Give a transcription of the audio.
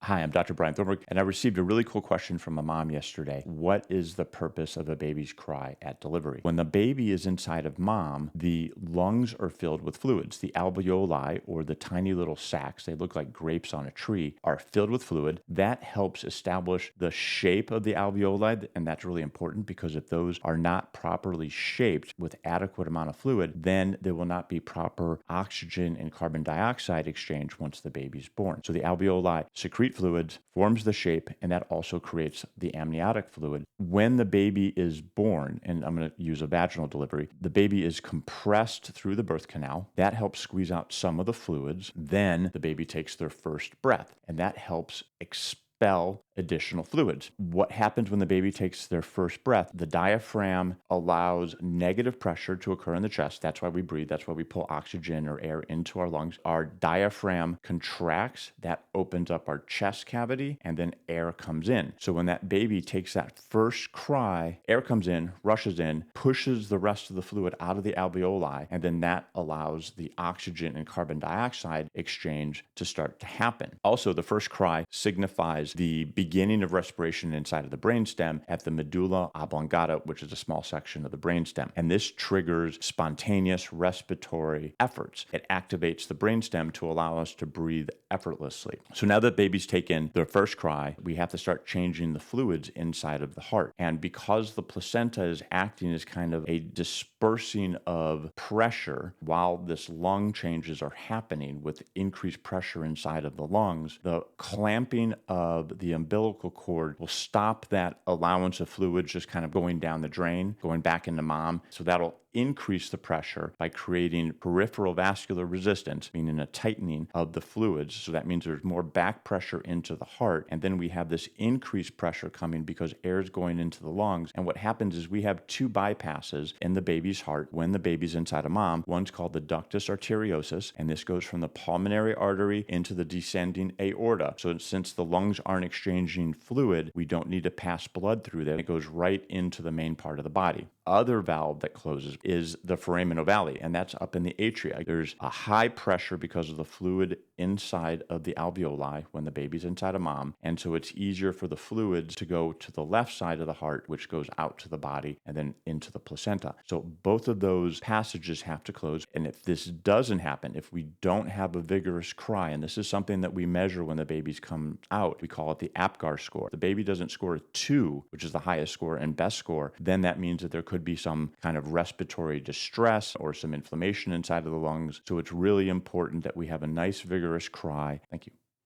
Hi, I'm Dr. Brian Thornburg, and I received a really cool question from a mom yesterday. What is the purpose of a baby's cry at delivery? When the baby is inside of mom, the lungs are filled with fluids. The alveoli, or the tiny little sacs, they look like grapes on a tree, are filled with fluid. That helps establish the shape of the alveoli, and that's really important because if those are not properly shaped with adequate amount of fluid, then there will not be proper oxygen and carbon dioxide exchange once the baby's born. So the alveoli secrete fluids, forms the shape, and that also creates the amniotic fluid. When the baby is born, and I'm going to use a vaginal delivery, the baby is compressed through the birth canal. That helps squeeze out some of the fluids. Then the baby takes their first breath, and that helps expel additional fluids. What happens when the baby takes their first breath? The diaphragm allows negative pressure to occur in the chest. That's why we breathe. That's why we pull oxygen or air into our lungs. Our diaphragm contracts. That opens up our chest cavity, and then air comes in. So when that baby takes that first cry, air comes in, rushes in, pushes the rest of the fluid out of the alveoli, and then that allows the oxygen and carbon dioxide exchange to start to happen. Also, the first cry signifies the beginning of respiration inside of the brainstem at the medulla oblongata, which is a small section of the brainstem. And this triggers spontaneous respiratory efforts. It activates the brainstem to allow us to breathe effortlessly. So now that baby's taken their first cry, we have to start changing the fluids inside of the heart. And because the placenta is acting as kind of a dispersing of pressure while this lung changes are happening with increased pressure inside of the lungs, the clamping of the umbilical cord will stop that allowance of fluids just kind of going down the drain, going back into mom. So that'll increase the pressure by creating peripheral vascular resistance, meaning a tightening of the fluids. So that means there's more back pressure into the heart. And then we have this increased pressure coming because air is going into the lungs. And what happens is we have two bypasses in the baby's heart when the baby's inside of mom. One's called the ductus arteriosus, and this goes from the pulmonary artery into the descending aorta. So since the lungs aren't exchanging fluid, we don't need to pass blood through there. It goes right into the main part of the body. Other valve that closes is the foramen ovale, and that's up in the atria. There's a high pressure because of the fluid inside of the alveoli when the baby's inside of mom, and so it's easier for the fluids to go to the left side of the heart, which goes out to the body and then into the placenta. So both of those passages have to close, and if this doesn't happen, if we don't have a vigorous cry, and this is something that we measure when the babies come out, we call it the APGAR score. The baby doesn't score a 2, which is the highest score and best score, then that means that there could be some kind of respiratory distress or some inflammation inside of the lungs. So it's really important that we have a nice, vigorous cry. Thank you.